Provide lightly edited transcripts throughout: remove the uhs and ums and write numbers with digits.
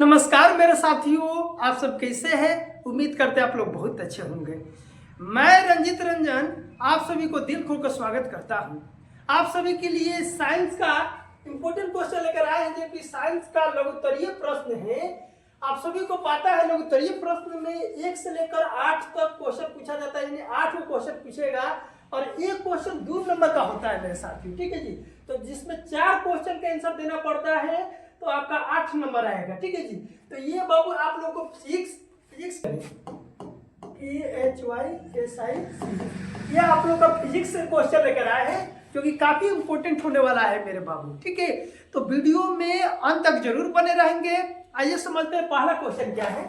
नमस्कार मेरे साथियों, आप सब कैसे हैं? उम्मीद करते हैं आप लोग बहुत अच्छे होंगे। मैं रंजित रंजन आप सभी को दिल खोलकर स्वागत करता हूं। आप सभी के लिए साइंस का इंपॉर्टेंट क्वेश्चन लेकर आए हैं, जो कि साइंस का लघुत्तरीय प्रश्न है। आप सभी को पता है लघुत्तरीय प्रश्न में 1 से लेकर 8 तक क्वेश्चन पूछा जाता है, यानी 8 क्वेश्चन पूछेगा और एक क्वेश्चन 2 नंबर का होता है मेरे साथियों। ठीक है जी, तो जिसमें 4 क्वेश्चन का आंसर देना पड़ता है तो आपका 8 नंबर आएगा। ठीक है जी, तो ये बाबू आप लोगों को फिजिक्स ये आप लोग का फिजिक्स से क्वेश्चन लेकर आए हैं, जो कि काफी इंपॉर्टेंट होने वाला है मेरे बाबू। ठीक है, तो वीडियो में अंत तक जरूर बने रहेंगे। आइए समझते हैं पहला क्वेश्चन क्या है।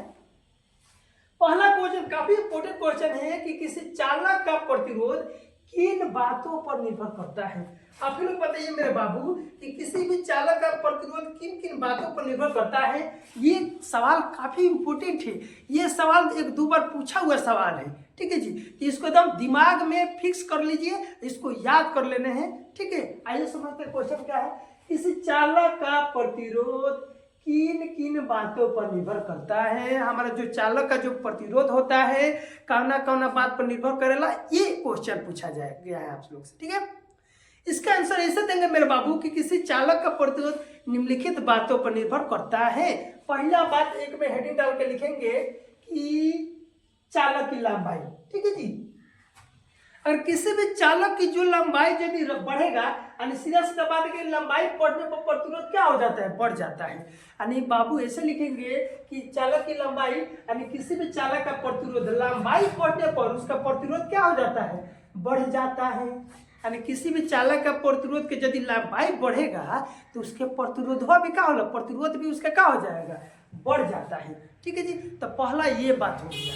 पहला क्वेश्चन काफी इंपॉर्टेंट क्वेश्चन है कि किसी चालक का प्रतिरोध किन बातों पर निर्भर करता है। आप लोग बताइए मेरे बाबू कि किसी भी चालक का प्रतिरोध किन किन बातों पर निर्भर करता है। ये सवाल काफी इंपॉर्टेंट है। ये सवाल 1-2 बार पूछा हुआ सवाल है। ठीक है जी, तो इसको एकदम दिमाग में फिक्स कर लीजिए, इसको याद कर लेने हैं। ठीक है, आइए समझते हैं क्वेश्चन क्या है। किसी चालक का प्रतिरोध किन किन बातों पर निर्भर करता है। हमारा जो चालक का जो प्रतिरोध होता है कौना कौना बात पर निर्भर करेला, ये क्वेश्चन पूछा गया है आप लोग से। ठीक है, इसका आंसर ऐसे देंगे मेरे बाबू कि किसी चालक का प्रतिरोध निम्नलिखित बातों पर निर्भर करता है। पहला बात एक में हेडिंग डाल के लिखेंगे कि चालक की लंबाई। ठीक है जी, अगर किसी भी चालक की जो लंबाई यदि बढ़ेगा, यानी सीधा सीधा बात है कि लंबाई बढ़ने पर प्रतिरोध क्या हो जाता है, बढ़ जाता है। यानी बाबू ऐसे लिखेंगे कि चालक की लंबाई, यानी किसी भी चालक का प्रतिरोध लंबाई बढ़ने पर उसका प्रतिरोध क्या हो जाता है, बढ़ जाता है। यानी किसी भी चालक का प्रतिरोध के यदि लंबाई बढ़ेगा तो उसके प्रतिरोध भी क्या होगा, प्रतिरोध भी उसका क्या हो जाएगा, बढ़ जाता है। ठीक है जी, तो पहला ये बात हो गया।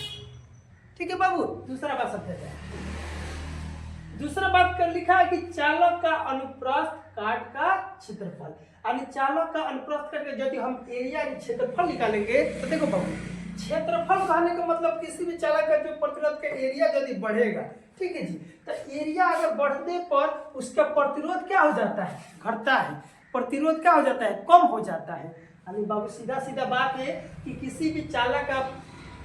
ठीक है बाबू, दूसरा बात समझते हैं। दूसरा बात कर लिखा है कि चालक का अनुप्रस्थ काट का क्षेत्रफल, यानी चालक का अनुप्रस्थ काट का यदि हम एरिया क्षेत्रफल निकालेंगे तो देखो बाबू, क्षेत्रफल कहने का मतलब किसी भी चालक का जो प्रतिरोध का एरिया यदि बढ़ेगा, ठीक है जी, तो एरिया अगर बढ़ने पर उसका प्रतिरोध क्या हो जाता है, घटता है। प्रतिरोध क्या हो जाता है, कम हो जाता है। यानी बाबू सीधा सीधा बात है कि किसी भी चालक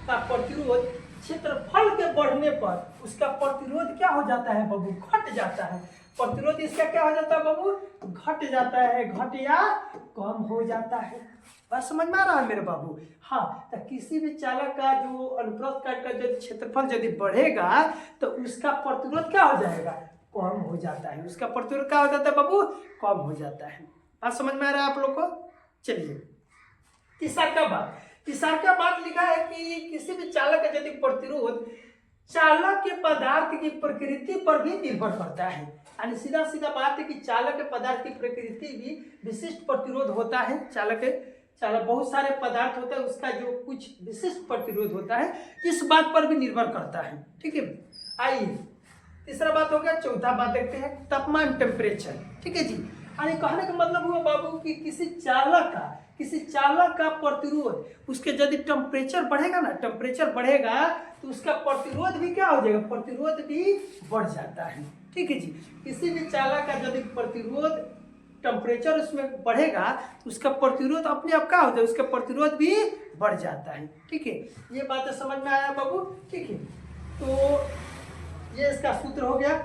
का प्रतिरोध क्षेत्रफल के बढ़ने पर उसका प्रतिरोध क्या हो जाता है बाबू, घट जाता है। प्रतिरोध इसका क्या हो जाता है बाबू, घट जाता है, घट या कम हो जाता है। बात समझ में आ रहा है मेरे बाबू। हाँ, तो किसी भी चालक का जो अनुप्रस्थ काट का जो क्षेत्रफल यदि बढ़ेगा तो उसका प्रतिरोध क्या हो जाएगा, कम हो जाता है। उसका प्रतिरोध क्या हो जाता है बाबू, कम हो जाता है। बात समझ में आ रहा है आप लोग को। चलिए तीसरा का बात लिखा है कि किसी भी चालक का यदि प्रतिरोध चालक के पदार्थ की प्रकृति पर भी निर्भर करता है। यानी सीधा सीधा बात है कि चालक के पदार्थ की प्रकृति भी विशिष्ट प्रतिरोध होता है। चालक बहुत सारे पदार्थ होता है, उसका जो कुछ विशिष्ट प्रतिरोध होता है, इस बात पर भी निर्भर करता है। ठीक है, आइए तीसरा बात हो गया। चौथा बात देखते हैं, तापमान, टेम्परेचर। ठीक है जी, यानी कहने का मतलब हुआ बाबू कि किसी चालक का प्रतिरोध, उसके यदि टेम्परेचर बढ़ेगा ना, टेम्परेचर बढ़ेगा तो उसका प्रतिरोध भी क्या हो जाएगा, प्रतिरोध भी बढ़ जाता है। ठीक है जी, किसी भी चालक का यदि प्रतिरोध टेम्परेचर उसमें बढ़ेगा तो उसका प्रतिरोध अपने आप क्या हो जाए, उसका प्रतिरोध भी बढ़ जाता है। ठीक है, ये बातें समझ में आया बाबू। ठीक है, तो ये इसका सूत्र हो गया।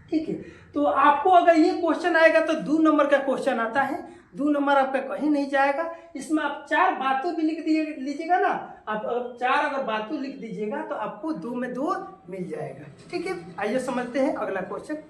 ठीक है, तो आपको अगर ये क्वेश्चन आएगा तो 2 नंबर का क्वेश्चन आता है। 2 नंबर आपका कहीं नहीं जाएगा। इसमें आप 4 बातों भी लिख लीजिएगा ना, आप अगर 4 बातों लिख दीजिएगा तो आपको 2 में 2 मिल जाएगा। ठीक है, आइए समझते हैं अगला क्वेश्चन।